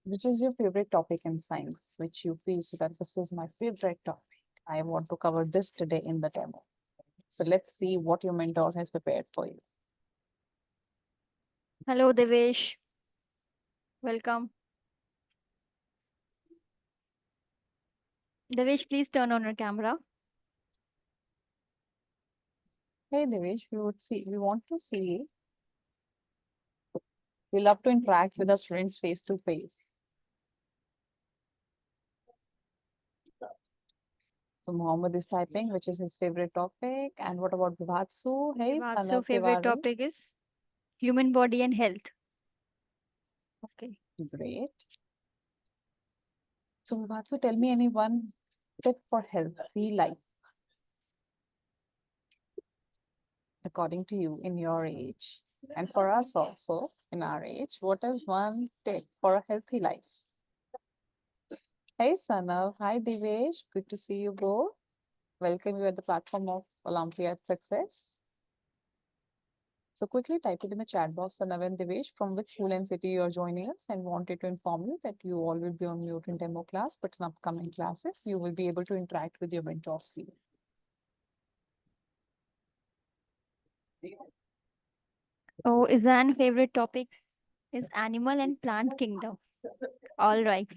Which is your favorite topic in science, which you feel so that this is my favorite topic? I want to cover this today in the demo. So let's see what your mentor has prepared for you. Hello, Devesh. Welcome. Devesh, please turn on your camera. Hey Devesh, we want to see, we love to interact with our students face to face. So Mohammed is typing, which is his favorite topic. And what about Vivatsu? Hey, Vivak's Sanav favorite Tiwari. topic is human body and health. Okay. Great. So Vivatsu, tell me any one tip for healthy life, according to you, in your age. And for us also, in our age, what is one tip for a healthy life? Hey, Sanav. Hi, Divesh. Good to see you both. Welcome you at the platform of Olympiad Success. So quickly type it in the chat box, Sanav and Divesh, from which school and city you are joining us, and wanted to inform you that you all will be on mute in demo class, but in upcoming classes, you will be able to interact with your mentor field. Oh, Izan favorite topic is animal and plant kingdom. All right.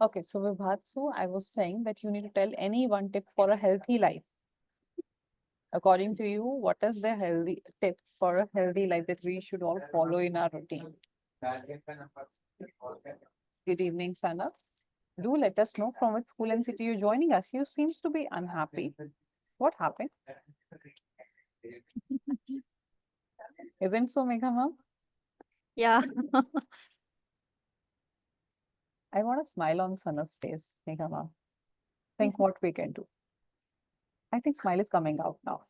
Okay, so Vibhatsu, I was saying that you need to tell any one tip for a healthy life. According to you, what is the healthy tip for a healthy life that we should all follow in our routine? Good evening, Sana. Do let us know from which school and city you're joining us. You seems to be unhappy. What happened? Isn't so, Megha ma'am? Yeah. I want to smile on Sana's face, Megha ma'am. Think what we can do. I think smile is coming out now.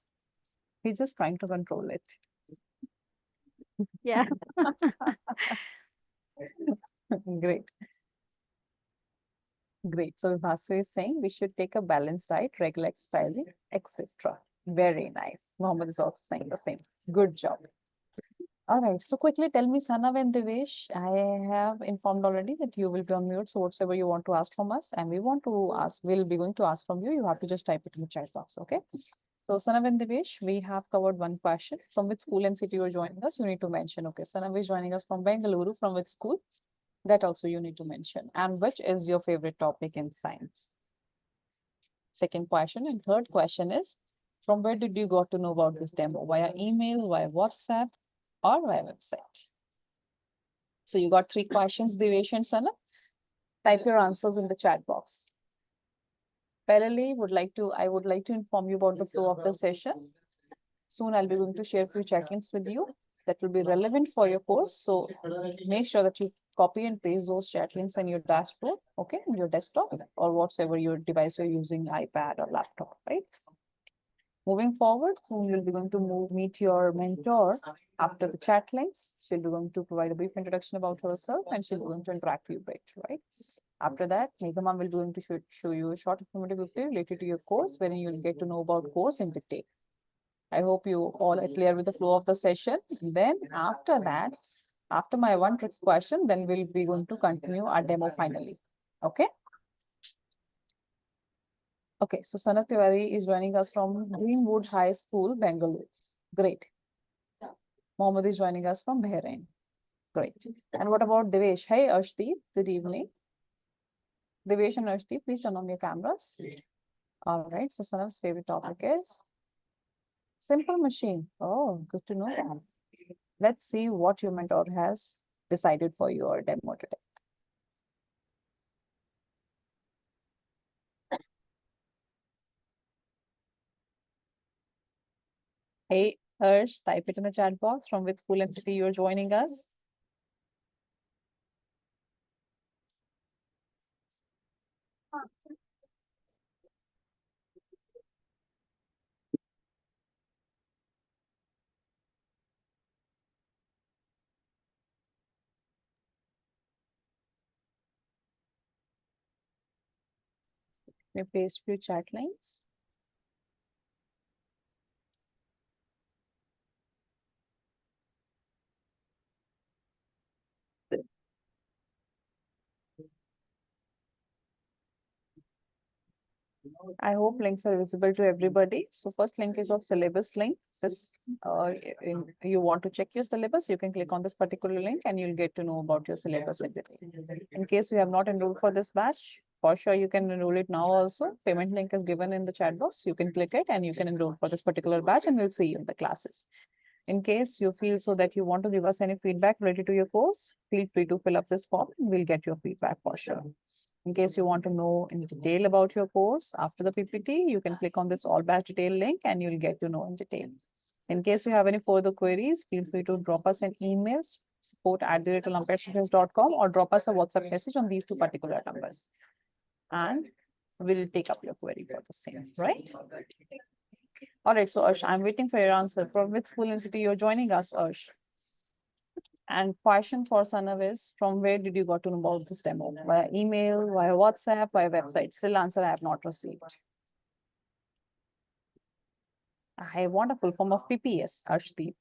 He's just trying to control it. Yeah. Great, great. So Vasu is saying we should take a balanced diet, regular exercising, etc. Very nice. Mohammed is also saying the same. Good job. All right. So quickly tell me, Sanav and Devesh, I have informed already that you will be on mute. So whatever you want to ask from us, and we want to ask, we'll be going to ask from you. You have to just type it in the chat box. Okay. So Sanav and Devesh, we have covered one question. From which school and city you are joining us? You need to mention. Okay. Sanav is joining us from Bengaluru. From which school? That also you need to mention. And which is your favorite topic in science? Second question. And third question is, from where did you got to know about this demo? Via email, via WhatsApp, or via website? So you got three questions, Devesh and Sana. Type your answers in the chat box. Parallelly, I would like to inform you about the flow of the session. Soon I'll be going to share a few chat links with you that will be relevant for your course. So make sure that you copy and paste those chat links in your dashboard, okay, in your desktop or whatever your device you're using, iPad or laptop, right? Moving forward, soon you'll be going to meet your mentor after the chat links. She'll be going to provide a brief introduction about herself and she'll be going to interact with you a bit, right? After that, Megha will be going to show you a short informative video related to your course, wherein you'll get to know about course in detail. I hope you all are clear with the flow of the session. Then after that, after my one trick question, then we'll be going to continue our demo finally. Okay. Okay, so Sanat Tiwari is joining us from Greenwood High School, Bangalore. Great. Mohammed is joining us from Bahrain. Great. And what about Devesh? Hey, Ashdeep. Good evening. Devesh and Ashdeep, please turn on your cameras. All right. So Sanav's favorite topic is simple machine. Oh, good to know that. Let's see what your mentor has decided for your demo today. Hey, Harsh, type it in the chat box from which school and city you're joining us. We paste few chat links. I hope links are visible to everybody. So first link is of syllabus link. This, you want to check your syllabus, you can click on this particular link and you'll get to know about your syllabus in detail. In case you have not enrolled for this batch, for sure you can enroll it now also. Payment link is given in the chat box. You can click it and you can enroll for this particular batch and we'll see you in the classes. In case you feel so that you want to give us any feedback related to your course, feel free to fill up this form and we'll get your feedback for sure. In case you want to know in detail about your course after the PPT, you can click on this all batch detail link and you'll get to know in detail. In case you have any further queries, feel free to drop us an email, support@olympiadsuccess.com, or drop us a WhatsApp message on these two particular numbers. And we'll take up your query for the same, right? All right, so Arsh, I'm waiting for your answer. From which school and city you're joining us, Arsh? And question for Sanav is, from where did you got to know about this demo? Via email, via WhatsApp, via website? Still answer I have not received. I want a full form of PPS, Arshdeep.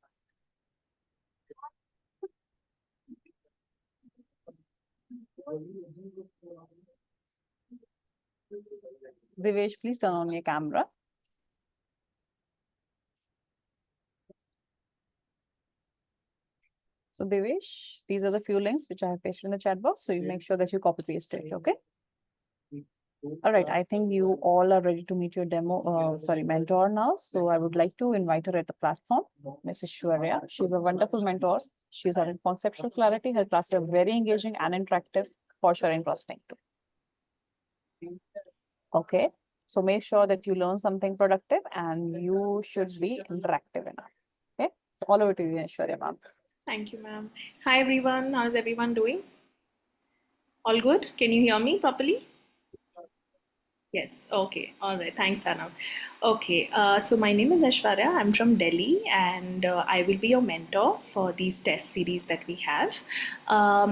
Devesh, please turn on your camera. So Devesh, these are the few links which I have pasted in the chat box. So you make sure that you copy paste it, okay? All right, I think you all are ready to meet your mentor now. So I would like to invite her at the platform, Mrs. Shwarya. She's a wonderful mentor. She's having conceptual clarity. Her classes are very engaging and interactive for sharing trusting too. Okay, so make sure that you learn something productive and you should be interactive enough. Okay, so all over to you, Shwarya ma'am. Thank you, ma'am. Hi, everyone. How's everyone doing? All good? Can you hear me properly? Yes. Okay. All right. Thanks, Anna. Okay. So my name is Aishwarya. I'm from Delhi, and I will be your mentor for these test series that we have.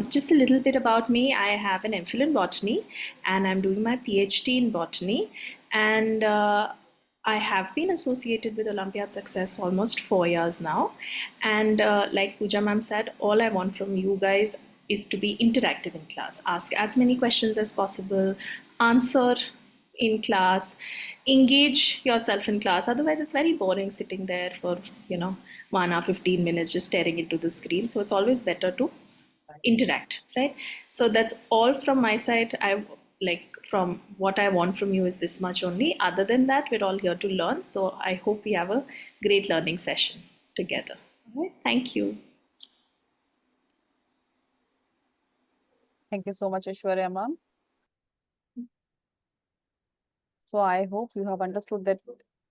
Just a little bit about me. I have an MPhil in botany, and I'm doing my PhD in botany. And I have been associated with Olympiad Success for almost 4 years now. And like Pooja ma'am said, all I want from you guys is to be interactive in class. Ask as many questions as possible, answer in class, engage yourself in class. Otherwise, it's very boring sitting there for 1 hour, 15 minutes just staring into the screen. So it's always better to interact, right? So that's all from my side. From what I want from you is this much only. Other than that, we're all here to learn. So I hope we have a great learning session together. All right. Thank you. Thank you so much, Aishwarya ma'am. So I hope you have understood that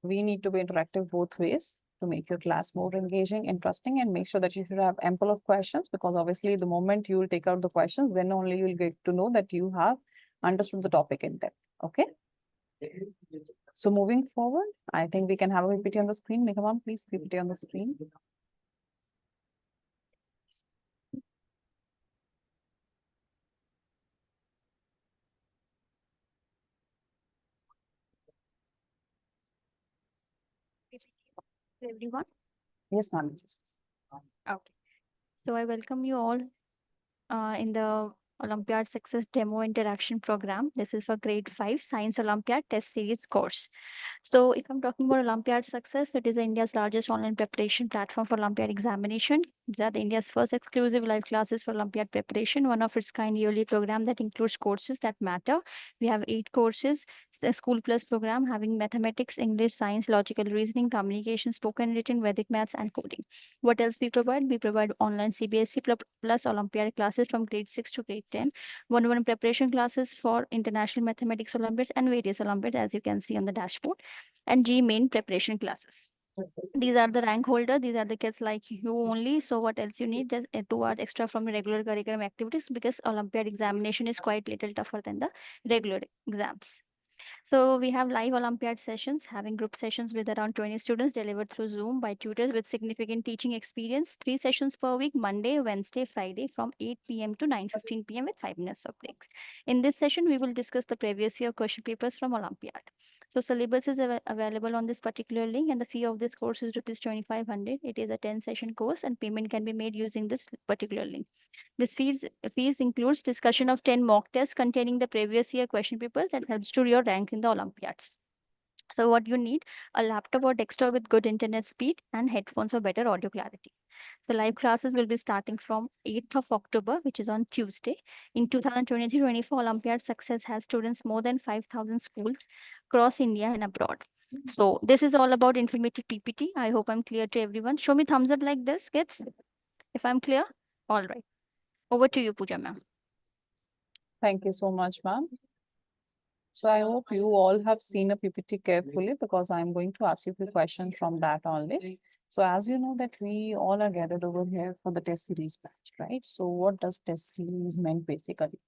we need to be interactive both ways to make your class more engaging, interesting, and make sure that you should have ample of questions, because obviously the moment you will take out the questions, then only you will get to know that you have understood the topic in depth. Okay. So moving forward, I think we can have a PPT on the screen. Megha ma'am, please PPT on the screen. Everyone. Yes, ma'am. Okay. So I welcome you all in the Olympiad Success Demo Interaction Program. This is for Grade 5 Science Olympiad Test Series course. So if I'm talking about Olympiad Success, it is India's largest online preparation platform for Olympiad examination. These are the India's first exclusive live classes for Olympiad preparation, one of its kind yearly program that includes courses that matter. We have 8 courses, a School Plus program having mathematics, English, science, logical reasoning, communication, spoken, written, Vedic maths, and coding. What else we provide? We provide online CBSE plus Olympiad classes from grade 6 to grade 10, one-on-one preparation classes for international mathematics Olympiads and various Olympiads, as you can see on the dashboard, and G main preparation classes. These are the rank holder. These are the kids like you only. So what else you need? Just 2 hours extra from your regular curriculum activities, because Olympiad examination is quite little tougher than the regular exams. So we have live Olympiad sessions, having group sessions with around 20 students delivered through Zoom by tutors with significant teaching experience. 3 sessions per week, Monday, Wednesday, Friday from 8 p.m. to 9:15 p.m. with 5 minutes of breaks. In this session, we will discuss the previous year question papers from Olympiad. So syllabus is available on this particular link, and the fee of this course is rupees 2,500. It is a 10-session course, and payment can be made using this particular link. This fees includes discussion of 10 mock tests containing the previous year question papers that helps to your rank in the Olympiads. So what you need, a laptop or desktop with good internet speed and headphones for better audio clarity. So live classes will be starting from 8th of October, which is on Tuesday. In 2023-24, Olympiad Success has students more than 5,000 schools across India and abroad. So this is all about informative PPT. I hope I'm clear to everyone. Show me thumbs up like this, kids, if I'm clear. All right. Over to you, Pooja ma'am. Thank you so much, ma'am. So I hope you all have seen a PPT carefully because I'm going to ask you a few questions from that only. So as you know that we all are gathered over here for the test series batch, right? So what does test series meant basically?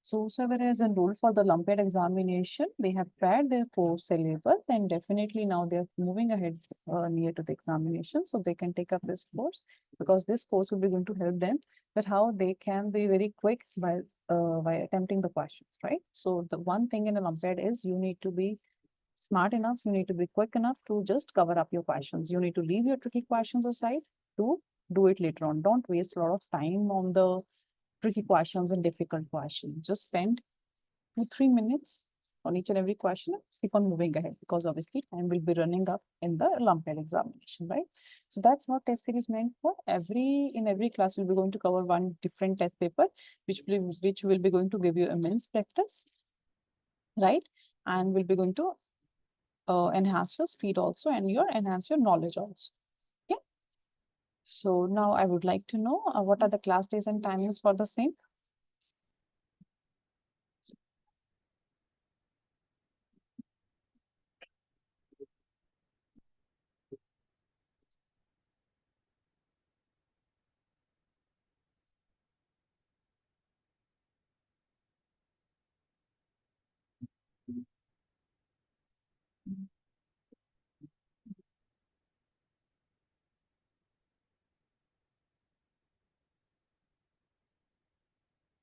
So whoever has enrolled for the Olympiad examination, they have prepared their course syllabus and definitely now they're moving ahead near to the examination. So they can take up this course because this course will be going to help them that how they can be very quick by attempting the questions, right? So the one thing in an Olympiad is you need to be smart enough, you need to be quick enough to just cover up your questions. You need to leave your tricky questions aside to do it later on. Don't waste a lot of time on the tricky questions and difficult questions. Just spend 2-3 minutes on each and every question, keep on moving ahead because obviously time will be running up in the Olympiad examination, right? So that's what test series meant for. In every class, we'll be going to cover one different test paper, which will be going to give you immense practice, right? And will be going to enhance your speed also and enhance your knowledge also. Okay. So now I would like to know what are the class days and timings for the same.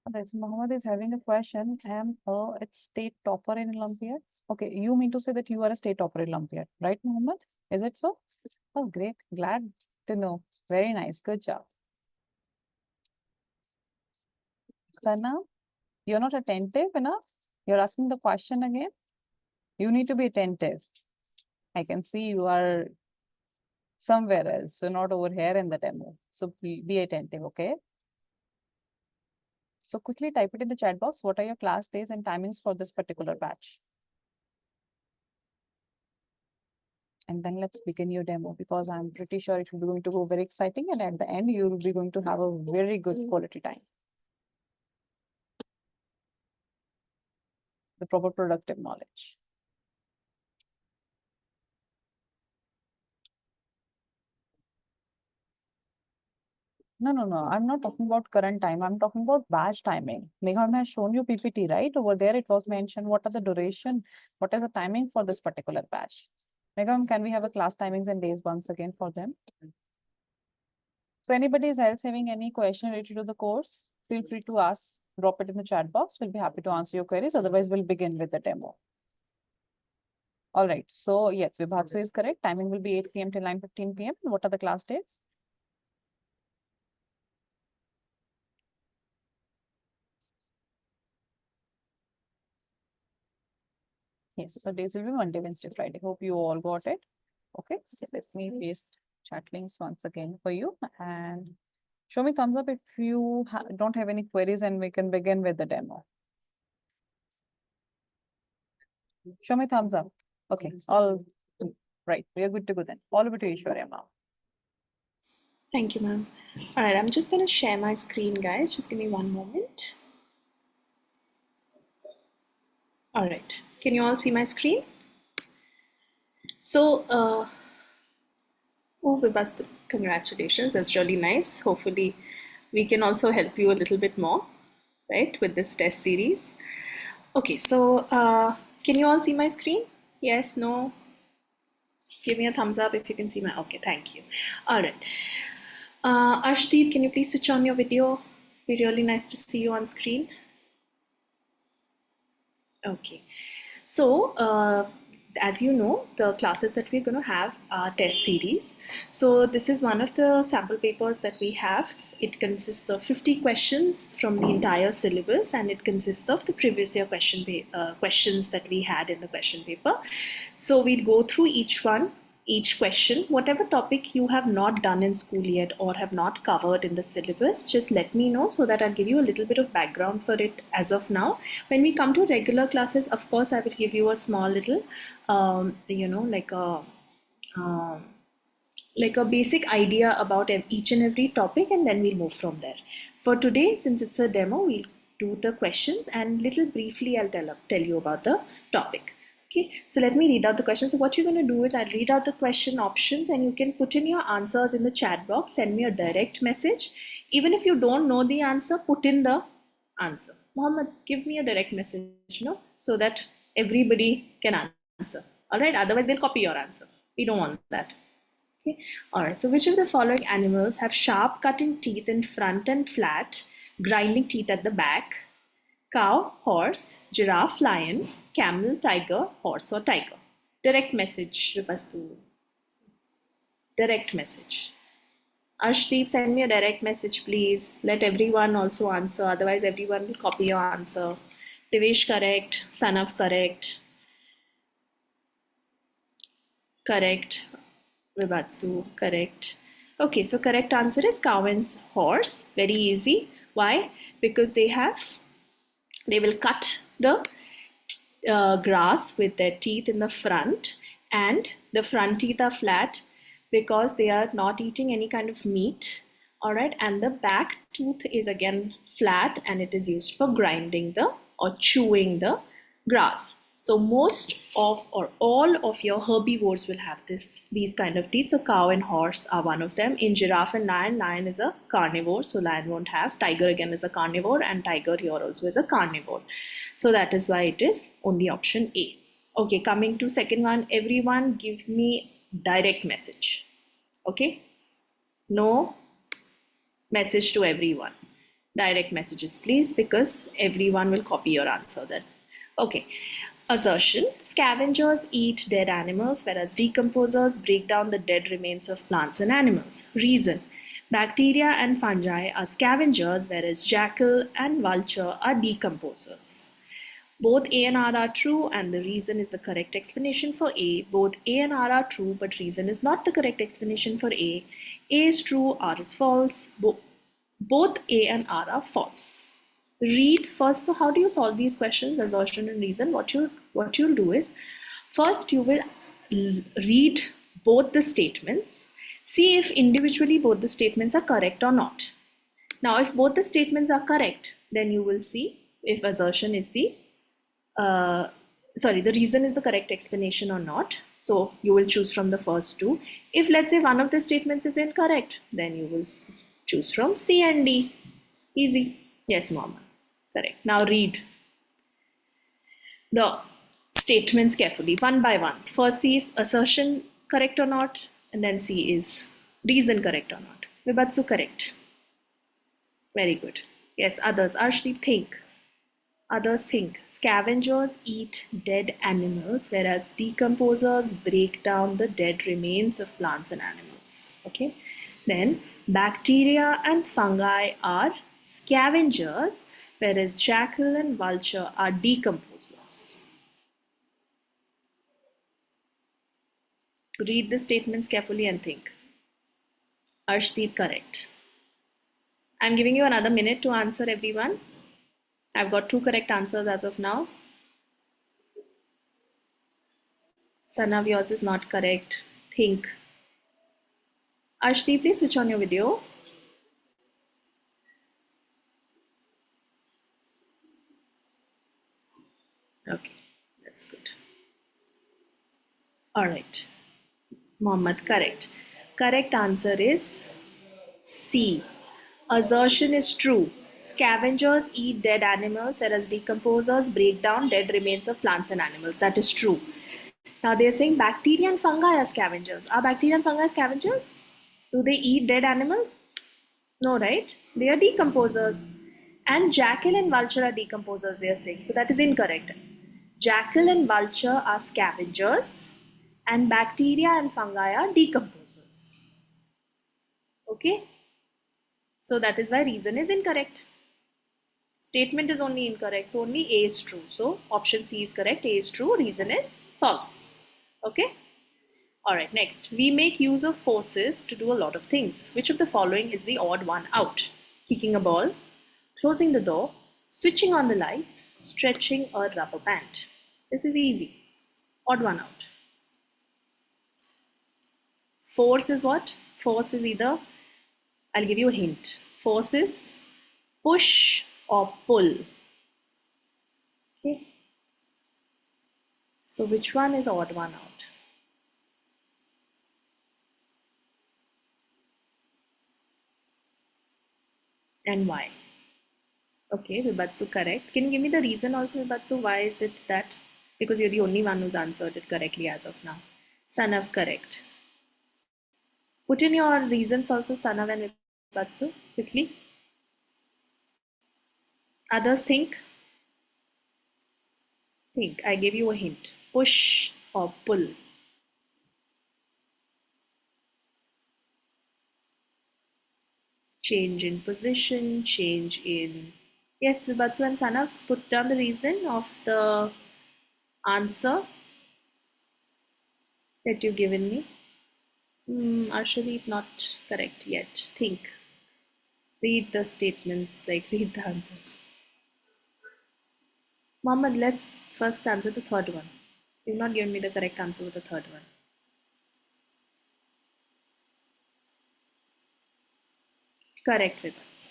Alright, so Mohammed is having a question. Am it's state topper in Olympiad? Okay, you mean to say that you are a state topper in Olympiad, right, Mohammed? Is it so? Oh, great. Glad to know. Very nice. Good job. Sana, you're not attentive enough. You're asking the question again. You need to be attentive. I can see you are somewhere else, so not over here in the demo. So be attentive, okay? So quickly type it in the chat box. What are your class days and timings for this particular batch? And then let's begin your demo because I'm pretty sure it will be going to go very exciting. And at the end, you will be going to have a very good quality time. The proper productive knowledge. No. I'm not talking about current time. I'm talking about batch timing. Megham has shown you PPT, right? Over there, it was mentioned what are the duration, what is the timing for this particular batch. Megham, can we have a class timings and days once again for them? So anybody else having any question related to the course, feel free to ask, drop it in the chat box. We'll be happy to answer your queries. Otherwise, we'll begin with the demo. All right. So yes, Vibhatsu is correct. Timing will be 8 p.m. till 9:15 p.m. What are the class dates? Yes, so days will be Monday, Wednesday, Friday. Hope you all got it. Okay, so let me paste chat links once again for you and show me thumbs up if you don't have any queries and we can begin with the demo. Show me thumbs up. Okay, all right. We are good to go then. All over to Ishwarya, ma'am. Thank you, ma'am. All right, I'm just going to share my screen, guys. Just give me one moment. All right, can you all see my screen? So, oh, Vibhastu, congratulations. That's really nice. Hopefully, we can also help you a little bit more, right, with this test series. Okay, so can you all see my screen? Yes, no? Give me a thumbs up if you can see my, okay, thank you. All right. Arshdeep, can you please switch on your video? Be really nice to see you on screen. Okay. So as you know, the classes that we're going to have are test series. So this is one of the sample papers that we have. It consists of 50 questions from the entire syllabus, and it consists of the previous year questions that we had in the question paper. So we'll go through each question, whatever topic you have not done in school yet or have not covered in the syllabus, just let me know so that I'll give you a little bit of background for it as of now. When we come to regular classes, of course, I will give you a small little, like a basic idea about each and every topic, and then we'll move from there. For today, since it's a demo, we'll do the questions and little briefly I'll tell you about the topic. Okay, so let me read out the question. So what you're going to do is I'll read out the question options and you can put in your answers in the chat box, send me a direct message. Even if you don't know the answer, put in the answer. Mohammed, give me a direct message, so that everybody can answer. All right, otherwise they'll copy your answer. We don't want that. Okay, all right, so which of the following animals have sharp cutting teeth in front and flat, grinding teeth at the back? Cow, horse, giraffe, lion, camel, tiger, horse or tiger? Direct message, Ripastu. Direct message. Arshdeep, send me a direct message, please. Let everyone also answer, otherwise everyone will copy your answer. Devesh, correct. Sanav, correct. Correct. Vivatsu, correct. Okay, so correct answer is cow and horse. Very easy. Why? Because they will cut the grass with their teeth in the front, and the front teeth are flat because they are not eating any kind of meat. All right, and the back tooth is again flat and it is used for grinding or chewing the grass. So most of or all of your herbivores will have these kind of teeth. So cow and horse are one of them. In giraffe and lion is a carnivore, so lion won't have. Tiger again is a carnivore, and tiger here also is a carnivore. So that is why it is only option A. Okay, coming to second one, everyone give me direct message. Okay, no message to everyone. Direct messages, please, because everyone will copy your answer then. Okay. Assertion: scavengers eat dead animals, whereas decomposers break down the dead remains of plants and animals. Reason: bacteria and fungi are scavengers, whereas jackal and vulture are decomposers. Both A and R are true, and the reason is the correct explanation for A. Both A and R are true, but reason is not the correct explanation for A. A is true, R is false. Both A and R are false. Read first. So how do you solve these questions, assertion and reason? What you'll do is, first you will read both the statements, see if individually both the statements are correct or not. Now if both the statements are correct, then you will see if assertion is the reason is the correct explanation or not. So you will choose from the first two. If let's say one of the statements is incorrect, then you will choose from C and D. Easy. Yes, Mama. Correct. Now read the statements carefully, one by one. First C is assertion correct or not, and then C is reason correct or not. Vibatsu, correct. Very good. Yes, others. Arshdeep, think. Others think. Scavengers eat dead animals, whereas decomposers break down the dead remains of plants and animals. Okay. Then bacteria and fungi are scavengers, whereas jackal and vulture are decomposers. Read the statements carefully and think. Arshdeep, correct. I'm giving you another minute to answer, everyone. I've got 2 correct answers as of now. Sanav, yours is not correct. Think. Arshdeep, please switch on your video. Okay, that's good. All right. Mohammed, correct. Correct answer is C. Assertion is true. Scavengers eat dead animals, whereas decomposers break down dead remains of plants and animals. That is true. Now they are saying bacteria and fungi are scavengers. Are bacteria and fungi scavengers? Do they eat dead animals? No, right? They are decomposers. And jackal and vulture are decomposers, they are saying. So that is incorrect. Jackal and vulture are scavengers, and bacteria and fungi are decomposers. Okay? So that is why reason is incorrect. Statement is only incorrect, so only A is true. So option C is correct, A is true, reason is false. Okay? Alright, next. We make use of forces to do a lot of things. Which of the following is the odd one out? Kicking a ball, closing the door, switching on the lights, stretching a rubber band. This is easy. Odd one out. Force is what? Force is either, I'll give you a hint. Force is push or pull. Okay. So which one is odd one out? And why? Okay, Vibatsu, correct. Can you give me the reason also, Vibatsu? Why is it that? Because you're the only one who's answered it correctly as of now. Sanav, correct. Put in your reasons also, Sanav and Vibatsu, quickly. Others think. Think. I gave you a hint. Push or pull. Change in position, change in. Yes, Vibatsu and Sanav, put down the reason of the answer that you've given me. Arshdeep, not correct yet. Think. Read the statements, like read the answers. Mohammed, let's first answer the third one. You've not given me the correct answer for the third one. Correct, Vibatsu.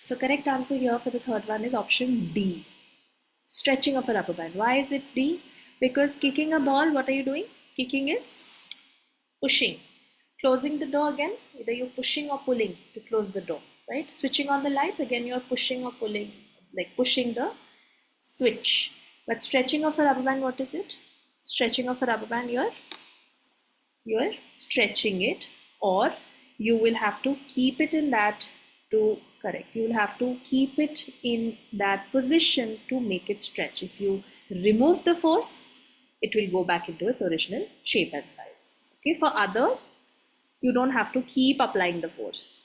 So correct answer here for the third one is option D. Stretching of a rubber band. Why is it D? Because kicking a ball, what are you doing? Kicking is pushing. Closing the door again, either you're pushing or pulling to close the door, right? Switching on the lights, again you're pushing or pulling, like pushing the switch. But stretching of a rubber band, what is it? Stretching of a rubber band, you're stretching it, or you will have to keep it in that to correct. You will have to keep it in that position to make it stretch. If you remove the force, it will go back into its original shape and size. Okay, for others, you don't have to keep applying the force,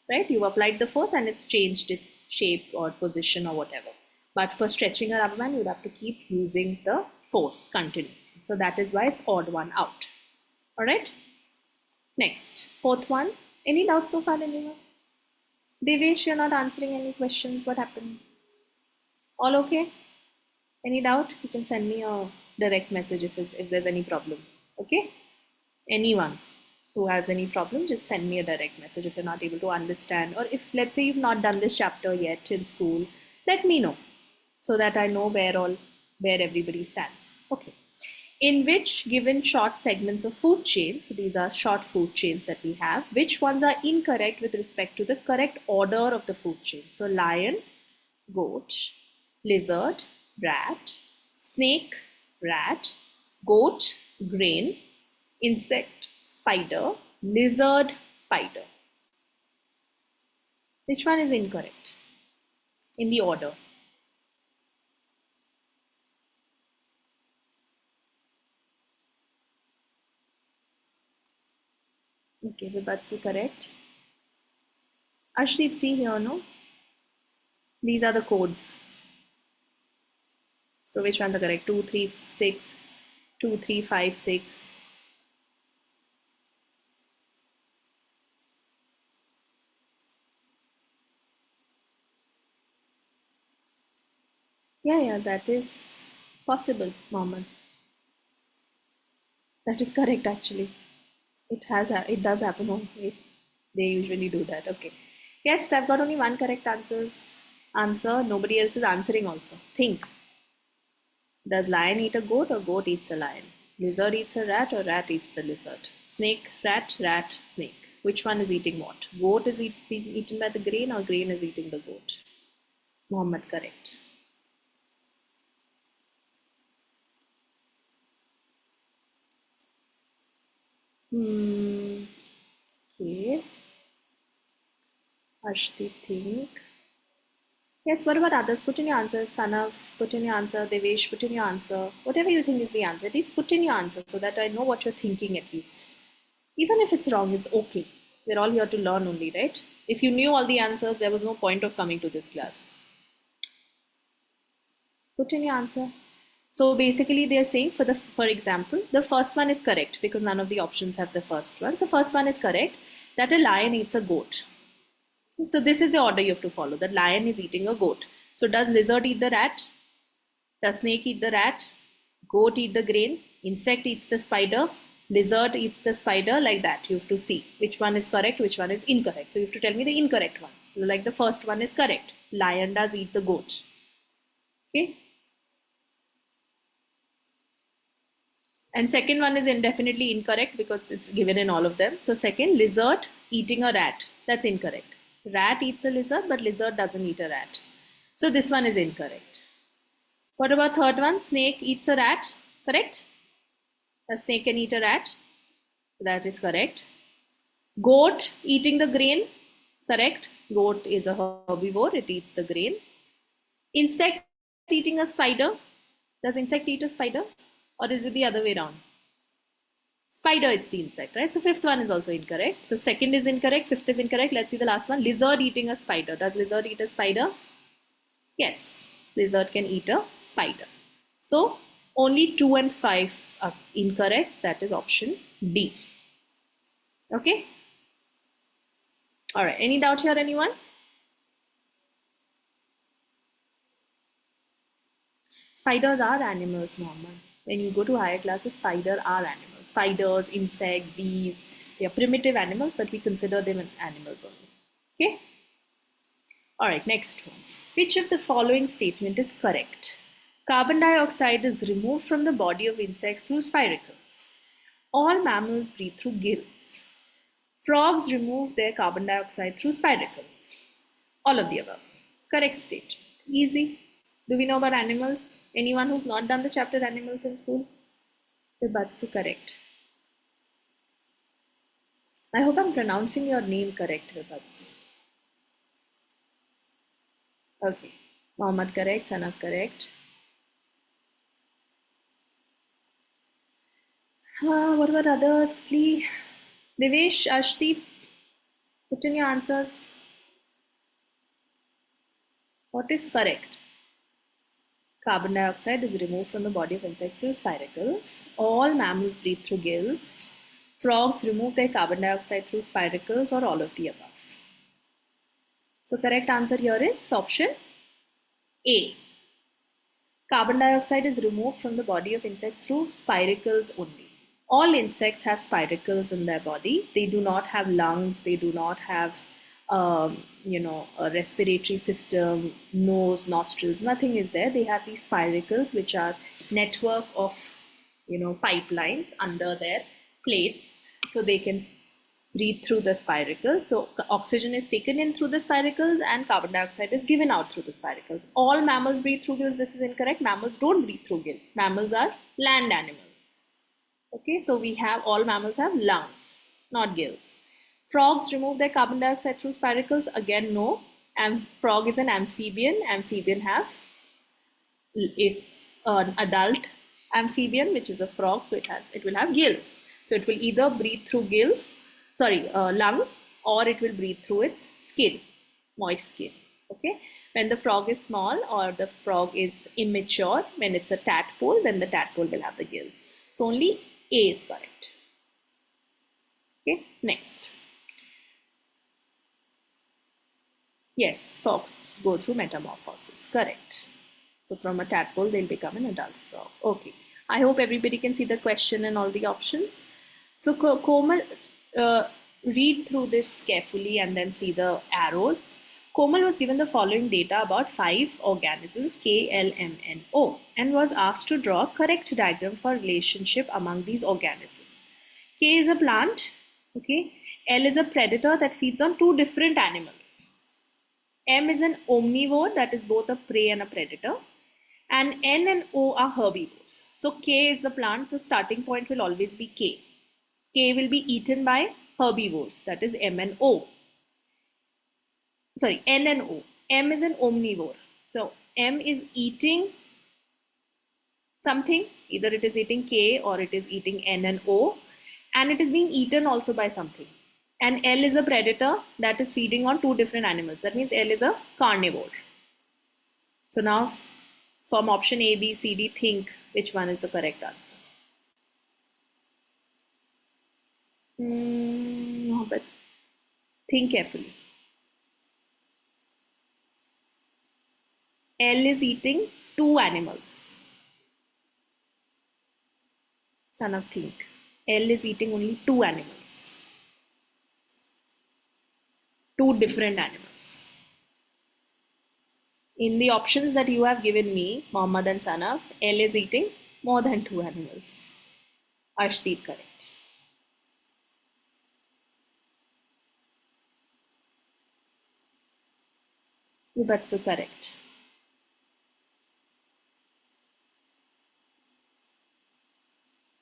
right? You've applied the force and it's changed its shape or position or whatever. But for stretching a rubber band, you'd have to keep using the force continuously. So that is why it's odd one out. All right. Next, fourth one. Any doubts so far, anyone? Devesh, you're not answering any questions. What happened? All okay? Any doubt? You can send me a direct message if there's any problem. Okay? Anyone who has any problem, just send me a direct message if you're not able to understand. Or if, let's say, you've not done this chapter yet in school, let me know so that I know where everybody stands. Okay. In which given short segments of food chain, so these are short food chains that we have, which ones are incorrect with respect to the correct order of the food chain? So lion, goat, lizard, rat, snake, rat, goat, grain, insect, spider, lizard, spider. Which one is incorrect in the order? Okay, Vibatsu, correct. Ashdeep, see here, no? These are the codes. So which ones are correct? 2, 3, 6, 2, 3, 5, 6. Yeah, that is possible, Mohammed. That is correct, actually. It does happen. They usually do that. Okay. Yes, I've got only one correct answer. Nobody else is answering also. Think. Does lion eat a goat or goat eats a lion? Lizard eats a rat or rat eats the lizard? Snake, rat, snake. Which one is eating what? Goat is being eaten by the grain or grain is eating the goat? Mohammed, correct. Okay. Ashti, think. Yes, what about others? Put in your answers. Sanav, put in your answer. Devesh, put in your answer. Whatever you think is the answer, at least put in your answer so that I know what you're thinking at least. Even if it's wrong, it's okay. We're all here to learn only, right? If you knew all the answers, there was no point of coming to this class. Put in your answer. So basically they're saying for example, the first one is correct because none of the options have the first one. So first one is correct that a lion eats a goat. So this is the order you have to follow. The lion is eating a goat. So does lizard eat the rat? Does snake eat the rat? Goat eat the grain? Insect eats the spider? Lizard eats the spider? Like that. You have to see which one is correct, which one is incorrect. So you have to tell me the incorrect ones. Like the first one is correct. Lion does eat the goat. Okay. And second one is definitely incorrect because it's given in all of them. So second, lizard eating a rat. That's incorrect. Rat eats a lizard, but lizard doesn't eat a rat. So this one is incorrect. What about third one? Snake eats a rat. Correct? A snake can eat a rat. That is correct. Goat eating the grain. Correct. Goat is a herbivore. It eats the grain. Insect eating a spider. Does insect eat a spider? Or is it the other way around? Spider, it's the insect, right? So fifth one is also incorrect. So second is incorrect, fifth is incorrect. Let's see the last one. Lizard eating a spider. Does lizard eat a spider? Yes, lizard can eat a spider. So only 2 and 5 are incorrect. That is option B. Okay. All right. Any doubt here, anyone? Spiders are animals, Mohammed. When you go to higher classes, spiders are animals. Spiders, insects, bees, they are primitive animals, but we consider them animals only. Okay? All right, next one. Which of the following statement is correct? Carbon dioxide is removed from the body of insects through spiracles. All mammals breathe through gills. Frogs remove their carbon dioxide through spiracles. All of the above. Correct statement. Easy. Do we know about animals? Anyone who's not done the chapter animals in school? Vibatsu, correct. I hope I'm pronouncing your name correct, Vibatsu. Okay. Mohammed correct, Sanat correct. What about others? Quickly. Devesh, Ashdeep, put in your answers. What is correct? Carbon dioxide is removed from the body of insects through spiracles. All mammals breathe through gills. Frogs remove their carbon dioxide through spiracles, or all of the above. So correct answer here is option A. Carbon dioxide is removed from the body of insects through spiracles only. All insects have spiracles in their body. They do not have lungs. They do not have a respiratory system, nose, nostrils, nothing is there. They have these spiracles, which are network of, pipelines under their plates, so they can breathe through the spiracles. So oxygen is taken in through the spiracles and carbon dioxide is given out through the spiracles. All mammals breathe through gills. This is incorrect. Mammals don't breathe through gills. Mammals are land animals. Okay, so we have all mammals have lungs, not gills. Frogs remove their carbon dioxide through spiracles. Again, no. Frog is an amphibian. Amphibian it's an adult amphibian, which is a frog, so it will have gills. So it will either breathe through lungs, or it will breathe through its skin, moist skin. Okay. When the frog is small or the frog is immature, when it's a tadpole, then the tadpole will have the gills. So only A is correct. Okay. Next. Yes, frogs go through metamorphosis. Correct. So from a tadpole, they'll become an adult frog. Okay. I hope everybody can see the question and all the options. So Komal, read through this carefully and then see the arrows. Komal was given the following data about 5 organisms, K, L, M, N, O, and was asked to draw a correct diagram for relationship among these organisms. K is a plant. Okay. L is a predator that feeds on 2 different animals. M is an omnivore, that is both a prey and a predator. And N and O are herbivores. So K is the plant, so starting point will always be K. K will be eaten by herbivores, that is M and O. Sorry, N and O. M is an omnivore. So M is eating something, either it is eating K or it is eating N and O, and it is being eaten also by something. And L is a predator that is feeding on two different animals. That means L is a carnivore. So now from option A, B, C, D, think which one is the correct answer. No, but think carefully. L is eating two animals. Sanav, think. L is eating only two animals. Two different animals. In the options that you have given me, Mohammed and Sanav, L is eating more than two animals. Arshdeep, correct. Yubatsu, correct.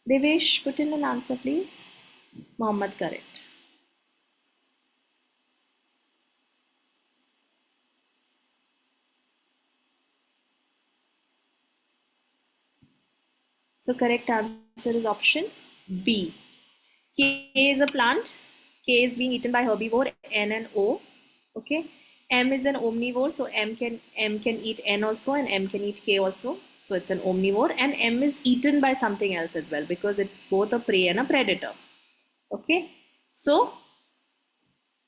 Devesh, put in an answer, please. Mohammed, correct. So correct answer is option B. K is a plant. K is being eaten by herbivore, N and O. Okay. M is an omnivore, so M can eat N also, and M can eat K also. So it's an omnivore, and M is eaten by something else as well because it's both a prey and a predator. Okay. So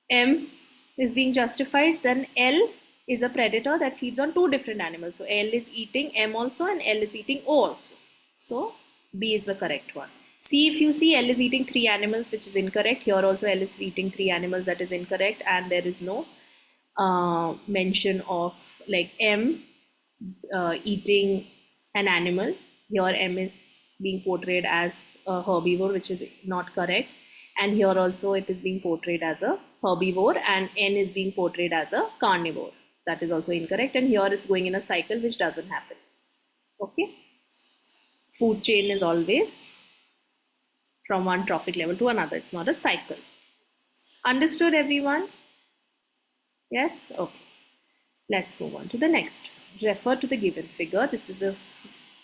M is being justified. Then L is a predator that feeds on two different animals. So L is eating M also, and L is eating O also. So B is the correct one. C, if you see, L is eating three animals, which is incorrect. Here also L is eating three animals, that is incorrect. And there is no mention of like M eating an animal. Here M is being portrayed as a herbivore, which is not correct. And here also it is being portrayed as a herbivore, and N is being portrayed as a carnivore. That is also incorrect. And here it's going in a cycle which doesn't happen. Okay. Food chain is always from one trophic level to another. It's not a cycle. Understood, everyone? Yes? Okay. Let's move on to the next. Refer to the given figure. This is the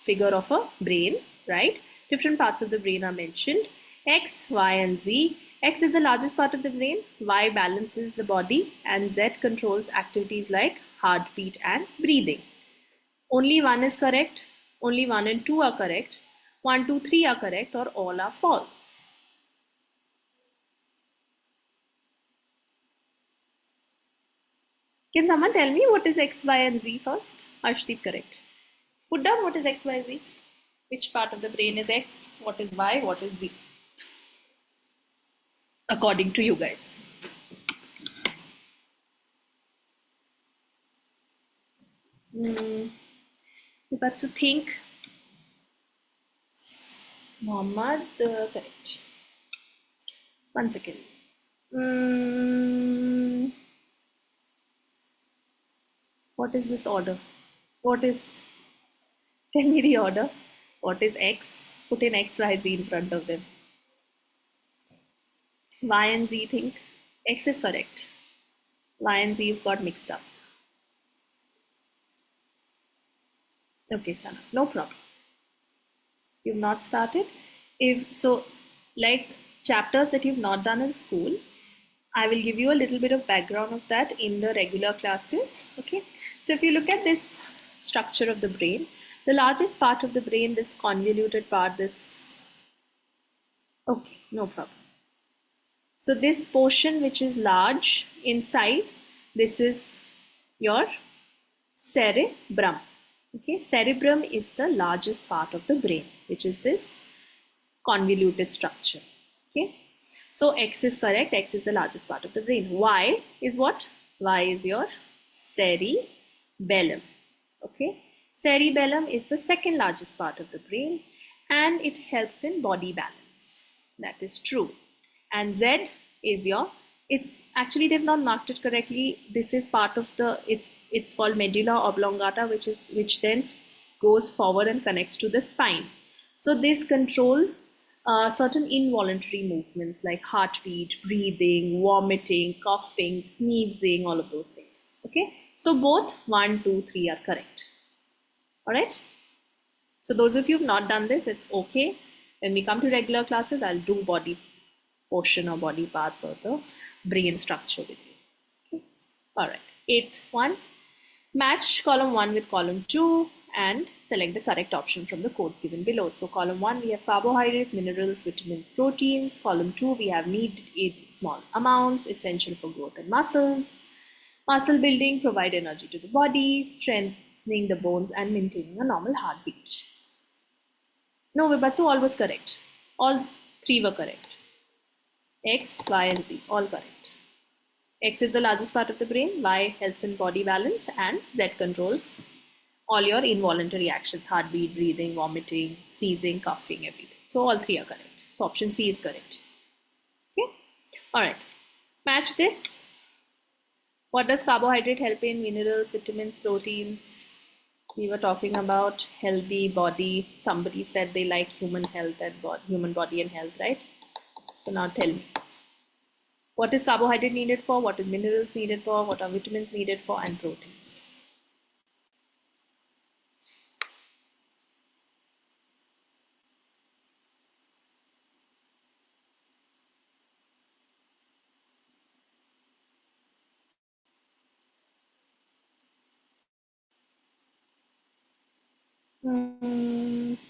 figure of a brain, right? Different parts of the brain are mentioned. X, Y, and Z. X is the largest part of the brain. Y balances the body, and Z controls activities like heartbeat and breathing. Only one is correct. Only 1 and 2 are correct. 1, 2, 3 are correct, or all are false. Can someone tell me what is X, Y, and Z first? Arshdeep, correct. Put down what is X, Y, Z. Which part of the brain is X? What is Y? What is Z? According to you guys. But to think, Mohammed, correct. 1 second. What is this order? What is, tell me the order. What is X? Put in X, Y, Z in front of them. Y and Z think. X is correct. Y and Z you've got mixed up. Okay, Sana, no problem. You've not started. If so, like chapters that you've not done in school, I will give you a little bit of background of that in the regular classes. Okay, so if you look at this structure of the brain, the largest part of the brain, this convoluted part, this, okay, no problem. So this portion which is large in size, this is your cerebrum. Okay, cerebrum is the largest part of the brain, which is this convoluted structure. Okay, so X is correct. X is the largest part of the brain. Y is what? Y is your cerebellum. Okay, cerebellum is the second largest part of the brain, and it helps in body balance. That is true. And Z is your, it's actually they've not marked it correctly. This is part of the, it's called medulla oblongata, which then goes forward and connects to the spine. So this controls certain involuntary movements like heartbeat, breathing, vomiting, coughing, sneezing, all of those things. Okay, So both 1, 2, 3 are correct. All right. So those of you who've not done this, it's okay. When we come to regular classes, I'll do body portion or body parts or the brain structure with you. Okay. All right. Eighth one, match column 1 with column 2 and select the correct option from the codes given below. So column 1, we have carbohydrates, minerals, vitamins, proteins. Column 2, we have need in small amounts, essential for growth and muscles. Muscle building, provide energy to the body, strengthening the bones and maintaining a normal heartbeat. No, Vibatsu, all was correct. All 3 were correct. X, Y, and Z, all correct. X is the largest part of the brain, Y helps in body balance, and Z controls all your involuntary actions, heartbeat, breathing, vomiting, sneezing, coughing, everything. So all 3 are correct. So option C is correct. Okay. All right. Match this. What does carbohydrate help in? Minerals, vitamins, proteins. We were talking about healthy body. Somebody said they like human health and human body and health, right? So now tell me. What is carbohydrate needed for? What is minerals needed for? What are vitamins needed for? And proteins.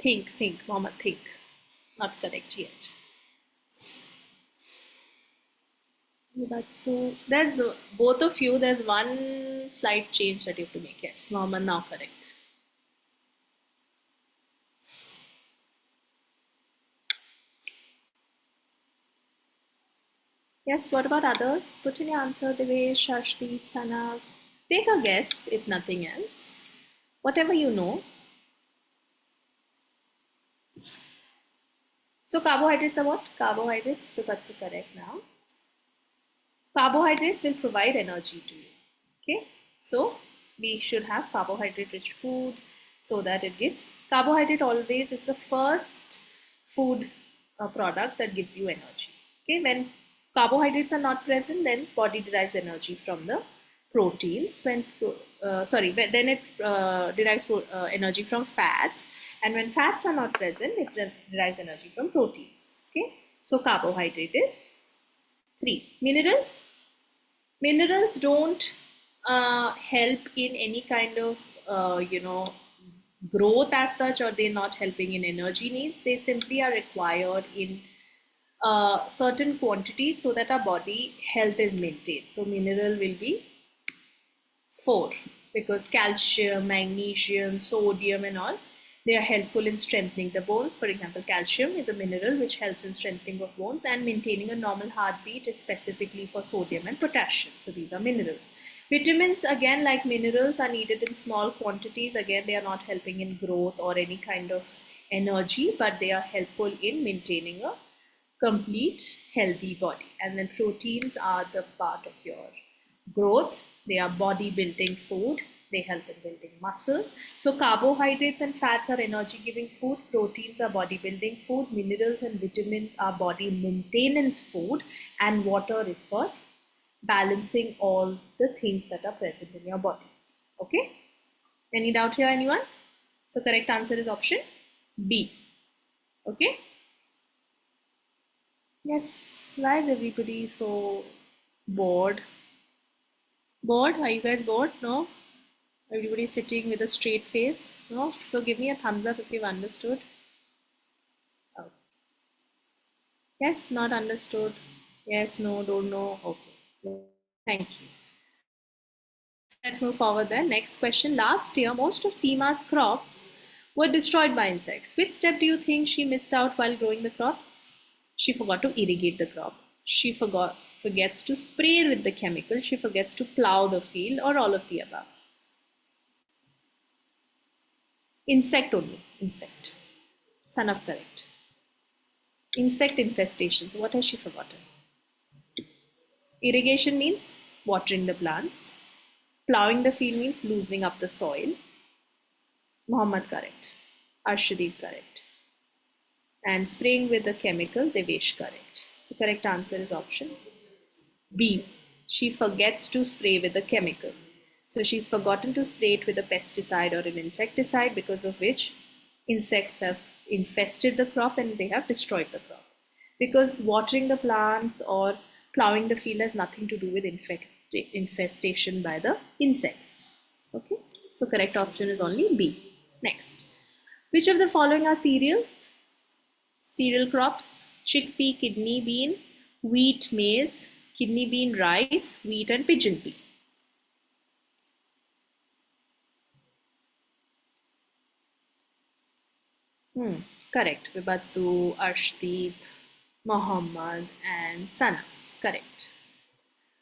Think, Mohammed, think. Not correct yet. But so there's both of you, there's one slight change that you have to make. Yes, Mohammed, now correct. Yes, what about others? Put in your answer, Devesh, Ashdeep, Sanav. Take a guess, if nothing else. Whatever you know. So carbohydrates are what? Carbohydrates, so that's correct now. Carbohydrates will provide energy to you. Okay, so we should have carbohydrate rich food so that it gives. Carbohydrate always is the first food product that gives you energy. Okay, when carbohydrates are not present, then body derives energy from the proteins. Then it derives energy from fats, and when fats are not present, it derives energy from proteins. Okay, so carbohydrate is 3. Minerals don't help in any kind of growth as such, or they're not helping in energy needs. They simply are required in certain quantities so that our body health is maintained. So mineral will be 4, because calcium, magnesium, sodium and all, they are helpful in strengthening the bones. For example, calcium is a mineral which helps in strengthening of bones, and maintaining a normal heartbeat is specifically for sodium and potassium. So these are minerals. Vitamins, again, like minerals, are needed in small quantities. Again, they are not helping in growth or any kind of energy, but they are helpful in maintaining a complete healthy body. And then proteins are the part of your growth. They are body building food. They help in building muscles. So carbohydrates and fats are energy giving food. Proteins are body building food. Minerals and vitamins are body maintenance food. And water is for balancing all the things that are present in your body. Okay? Any doubt here, anyone? So correct answer is option B. Okay? Yes. Why is everybody so bored? Bored? Are you guys bored? No? Everybody sitting with a straight face? No? So give me a thumbs up if you've understood. Oh. Yes, not understood. Yes, no, don't know. Okay. Thank you. Let's move forward then. Next question. Last year, most of Seema's crops were destroyed by insects. Which step do you think she missed out while growing the crops? She forgot to irrigate the crop. She forgets to spray with the chemical. She forgets to plow the field, or all of the above. Insect only. Insect. Sanav, correct. Insect infestations. What has she forgotten? Irrigation means watering the plants. Plowing the field means loosening up the soil. Muhammad, correct. Arshdeep, correct. And spraying with a chemical, Devesh, correct. The correct answer is option B. She forgets to spray with a chemical. So she's forgotten to spray it with a pesticide or an insecticide, because of which insects have infested the crop and they have destroyed the crop. Because watering the plants or plowing the field has nothing to do with infestation by the insects. Okay, so correct option is only B. Next, which of the following are cereals? Cereal crops: chickpea, kidney bean, wheat, maize, kidney bean, rice, wheat, and pigeon pea. Correct. Vibatsu, Arshdeep, Mohammed, and Sana. Correct.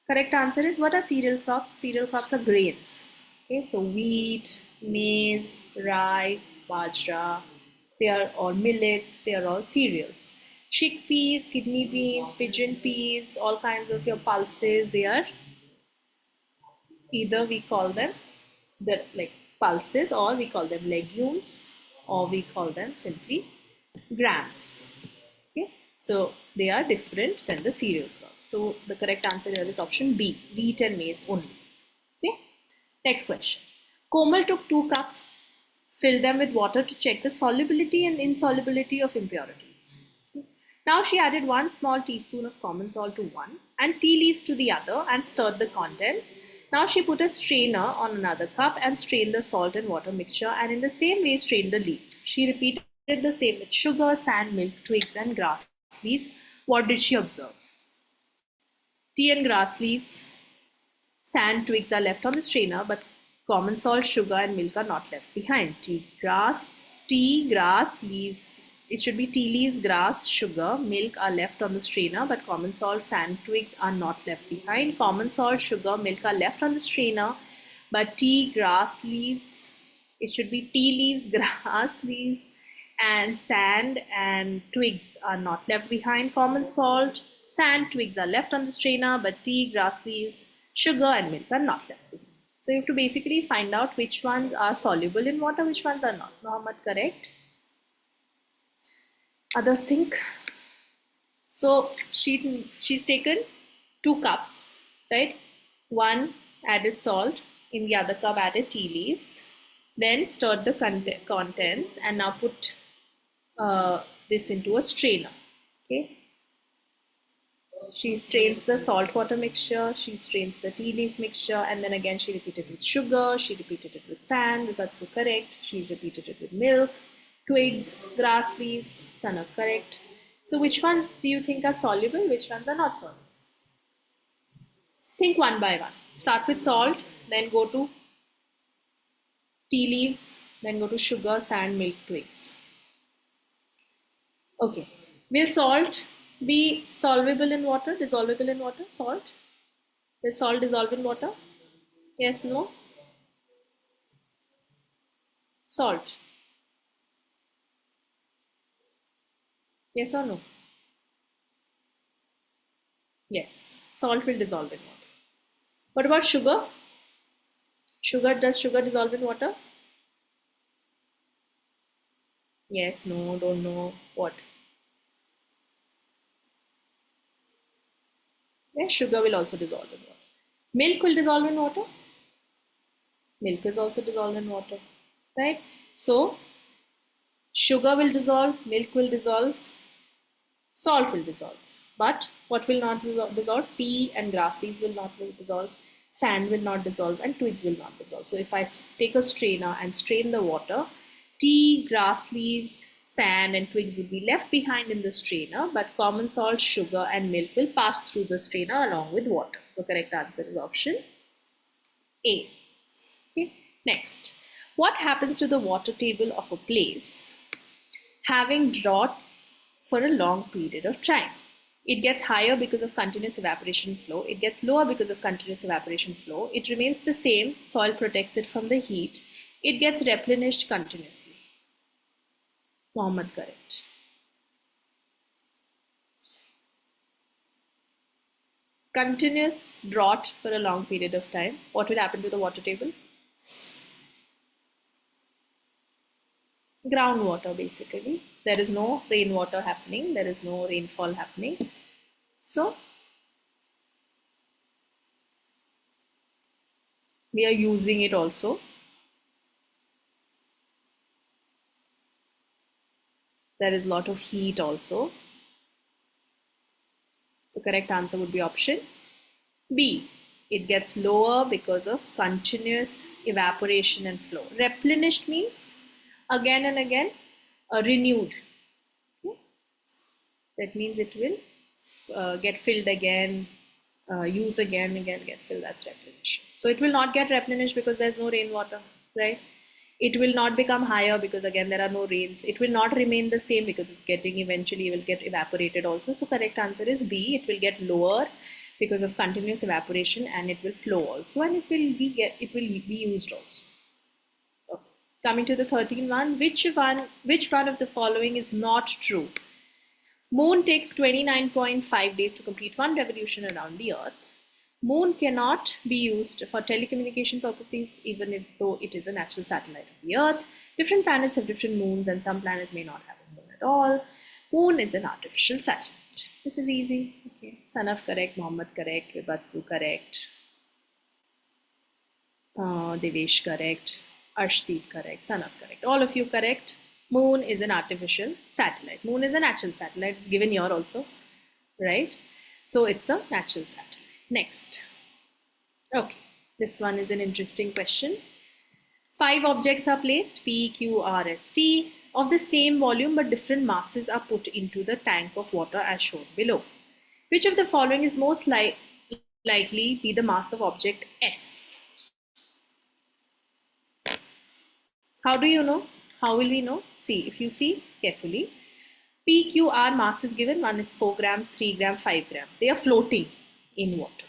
Correct answer is, what are cereal crops? Cereal crops are grains. Okay, so wheat, maize, rice, bajra, they are all millets, they are all cereals. Chickpeas, kidney beans, pigeon peas, all kinds of your pulses, they are either we call them the like pulses, or we call them legumes, or we call them simply grams. Okay, so they are different than the cereal crop. So the correct answer here is option B, wheat and maize only. Okay, next question. Komal took 2 cups, filled them with water to check the solubility and insolubility of impurities. Now she added 1 small teaspoon of common salt to one and tea leaves to the other and stirred the contents. Now she put a strainer on another cup and strained the salt and water mixture, and in the same way strained the leaves. She repeated the same with sugar, sand, milk, twigs, and grass leaves. What did she observe? Tea and grass leaves, sand, twigs are left on the strainer, but common salt, sugar, and milk are not left behind. Tea, grass, leaves. It should be tea leaves, grass, sugar, milk are left on the strainer, but common salt, sand, twigs are not left behind. Common salt, sugar, milk are left on the strainer, but tea, grass, leaves. It should be tea leaves, grass leaves, and sand and twigs are not left behind. Common salt, sand, twigs are left on the strainer, but tea, grass leaves, sugar, and milk are not left behind. So you have to basically find out which ones are soluble in water, which ones are not. Mohammed, correct? Others think. So she's taken 2 cups, right? One added salt, in the other cup added tea leaves, then stirred the contents, and now put this into a strainer. Okay. She strains the salt water mixture, she strains the tea leaf mixture, and then again she repeated with sugar, she repeated it with sand, that's so correct. She repeated it with milk, twigs, grass leaves, Sana, correct. So which ones do you think are soluble? Which ones are not soluble? Think one by one. Start with salt, then go to tea leaves, then go to sugar, sand, milk, twigs. Okay. Will salt be solvable in water? Dissolvable in water? Salt? Will salt dissolve in water? Yes, no? Salt. Yes or no? Yes. Salt will dissolve in water. What about sugar? Does sugar dissolve in water? Yes, no, don't know. What? Yes, sugar will also dissolve in water. Milk will dissolve in water. Milk is also dissolved in water, right? So, sugar will dissolve, milk will dissolve, salt will dissolve. But what will not dissolve? Tea and grass leaves will not dissolve, sand will not dissolve, and twigs will not dissolve. So if I take a strainer and strain the water, tea, grass leaves, sand, and twigs will be left behind in the strainer, but common salt, sugar, and milk will pass through the strainer along with water. So correct answer is option A. Okay. Next, what happens to the water table of a place having droughts for a long period of time? It gets higher because of continuous evaporation flow. It gets lower because of continuous evaporation flow. It remains the same. Soil protects it from the heat. It gets replenished continuously. Mohammed, correct. Continuous drought for a long period of time. What will happen to the water table? Groundwater, basically. There is no rainwater happening. There is no rainfall happening. So, We are using it also. There is a lot of heat also. The correct answer would be option B. It gets lower because of continuous evaporation and flow. Replenished means again and again, renewed. Okay? That means it will get filled again, use again, get filled. That's replenished. So it will not get replenished because there's no rainwater, right? It will not become higher because again there are no rains. It will not remain the same because it's getting eventually will get evaporated also. So correct answer is B. It will get lower because of continuous evaporation and it will flow also, and it will be used also. Okay. Coming to the 13th one, which one of the following is not true? Moon takes 29.5 days to complete one revolution around the Earth. Moon cannot be used for telecommunication purposes, even though it is a natural satellite of the Earth. Different planets have different moons, and some planets may not have a moon at all. Moon is an artificial satellite. This is easy. Okay. Sanaf correct, Mohammed correct, Vibatsu correct, Devesh correct, Arshdeep correct, Sanaf correct. All of you correct. Moon is an artificial satellite. Moon is a natural satellite. It's given here also, right? So it's a natural satellite. Next. Okay, this one is an interesting question. 5 objects are placed, P, Q, R, S, T, of the same volume but different masses are put into the tank of water as shown below. Which of the following is most likely be the mass of object S? How do you know? How will we know? See, if you see carefully, P, Q, R mass is given. One is 4 grams, 3 grams, 5 grams. They are floating in water.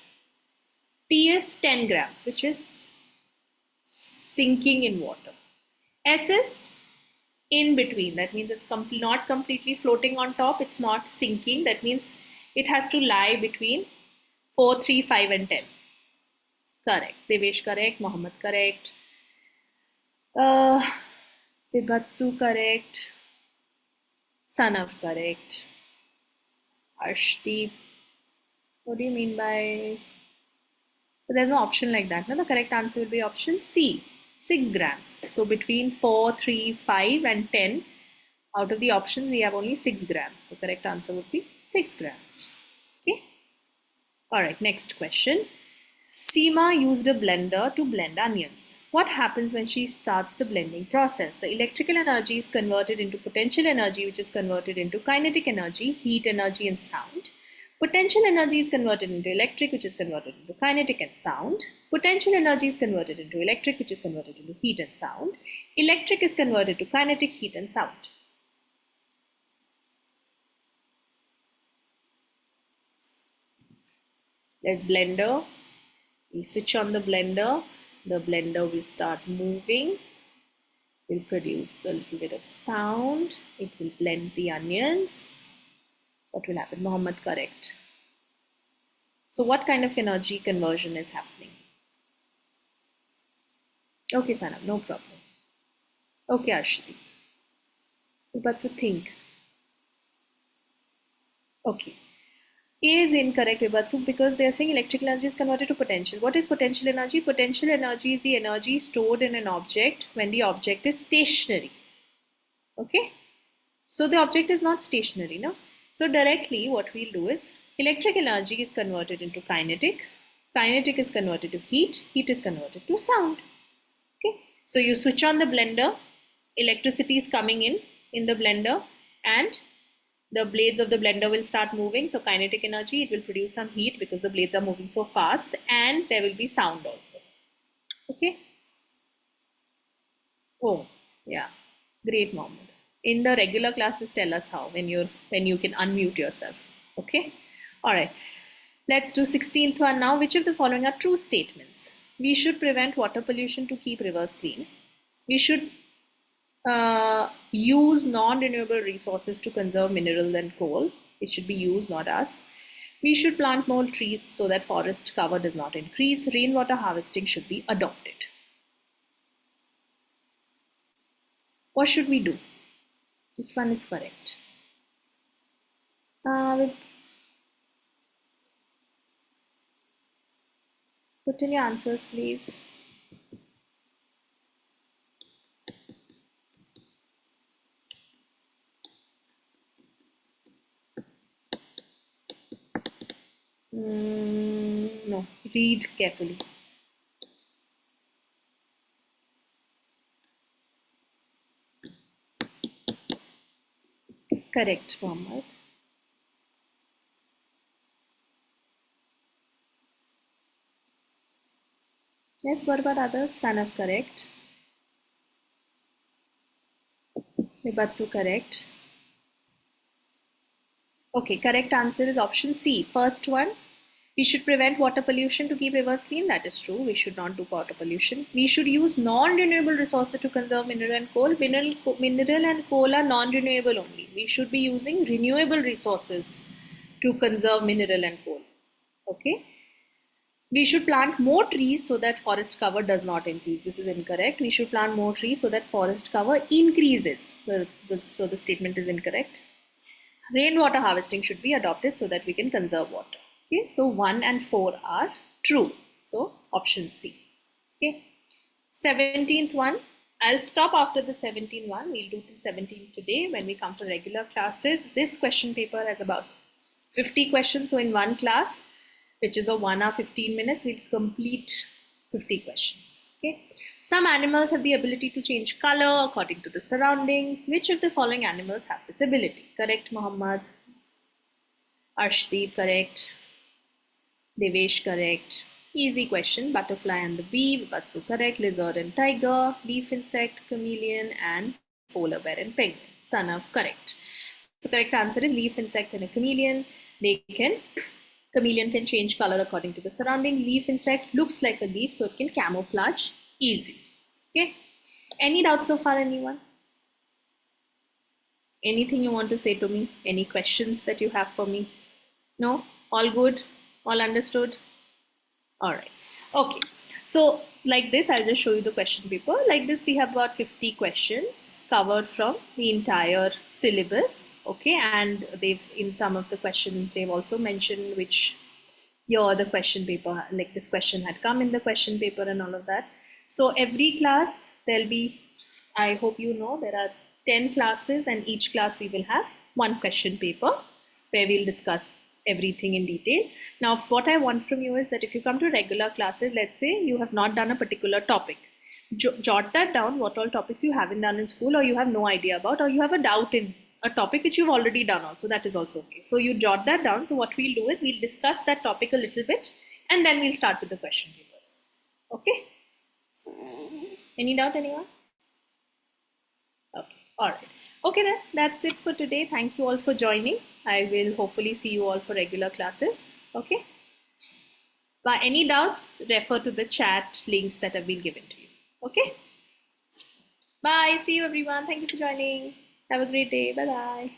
T is 10 grams, which is sinking in water. S is in between. That means it's not completely floating on top. It's not sinking. That means it has to lie between 4, 3, 5 and 10. Correct. Devesh correct. Mohammed correct. Vibatsu correct. Sanav correct. Arshdeep. What do you mean by... So there's no option like that. No, the correct answer will be option C, 6 grams. So between 4, 3, 5 and 10, out of the options, we have only 6 grams. So correct answer would be 6 grams. Okay. All right, next question. Seema used a blender to blend onions. What happens when she starts the blending process? The electrical energy is converted into potential energy, which is converted into kinetic energy, heat energy, and sound. Potential energy is converted into electric, which is converted into kinetic and sound. Potential energy is converted into electric, which is converted into heat and sound. Electric is converted to kinetic, heat, and sound. There's blender. We switch on the blender will start moving, will produce a little bit of sound, it will blend the onions. What will happen? Mohammed correct. So what kind of energy conversion is happening? Okay, Sanam, no problem. Okay, Arshdeep. But so think. Okay. A is incorrect, Vibatsu, because they are saying electrical energy is converted to potential. What is potential energy? Potential energy is the energy stored in an object when the object is stationary. Okay? So the object is not stationary, no? So directly what we'll do is electric energy is converted into kinetic. Kinetic is converted to heat. Heat is converted to sound. Okay? So you switch on the blender, electricity is coming in the blender, and the blades of the blender will start moving. So kinetic energy, it will produce some heat because the blades are moving so fast, and there will be sound also. Okay. Oh, yeah. Great, Mohammed. In the regular classes, tell us how when you can unmute yourself. Okay. All right. Let's do 16th one now. Which of the following are true statements? We should prevent water pollution to keep rivers clean. We should use non-renewable resources to conserve minerals and coal. It should be used, not us. We should plant more trees so that forest cover does not increase. Rainwater harvesting should be adopted. What should we do? Which one is correct? Put in your answers, please. No, read carefully. Correct, Mohammed. Yes, what about others? Sanaf, correct. Nibatsu, correct. Okay, correct answer is option C. First one, we should prevent water pollution to keep rivers clean. That is true. We should not do water pollution. We should use non-renewable resources to conserve mineral and coal. Mineral and coal are non-renewable only. We should be using renewable resources to conserve mineral and coal. Okay. We should plant more trees so that forest cover does not increase. This is incorrect. We should plant more trees so that forest cover increases. So the statement is incorrect. Rainwater harvesting should be adopted so that we can conserve water. Okay, so 1 and 4 are true. So option C. Okay, 17th one. I'll stop after the 17th one. We'll do till 17 today when we come for regular classes. This question paper has about 50 questions. So in one class, which is a 1 hour 15 minutes, we'll complete 50 questions. Okay. Some animals have the ability to change color according to the surroundings. Which of the following animals have this ability? Correct, Muhammad. Arshdeep, correct. Devesh, correct. Easy question. Butterfly and the bee. Vibatsu, correct. Lizard and tiger. Leaf insect, chameleon, and polar bear and penguin. Sanav, correct. So correct answer is leaf insect and a chameleon. Chameleon can change color according to the surrounding. Leaf insect looks like a leaf, so it can camouflage easily. Okay. Any doubts so far, anyone? Anything you want to say to me? Any questions that you have for me? No? All good? All understood? All right. Okay. So like this, I'll just show you the question paper. Like this, we have about 50 questions covered from the entire syllabus. Okay. And they've, in some of the questions, they've also mentioned which year the question paper, like this question had come in the question paper and all of that. So every class, there'll be, I hope you know, there are 10 classes, and each class we will have one question paper where we'll discuss everything in detail. Now, what I want from you is that if you come to regular classes, let's say you have not done a particular topic, jot that down, what all topics you haven't done in school, or you have no idea about, or you have a doubt in a topic which you've already done also, that is also okay. So you jot that down. So what we'll do is we'll discuss that topic a little bit, and then we'll start with the question papers. Okay? Any doubt, anyone? Okay, all right. Okay then, that's it for today. Thank you all for joining. I will hopefully see you all for regular classes. Okay? By any doubts, refer to the chat links that have been given to you. Okay? Bye. See you everyone. Thank you for joining. Have a great day. Bye-bye.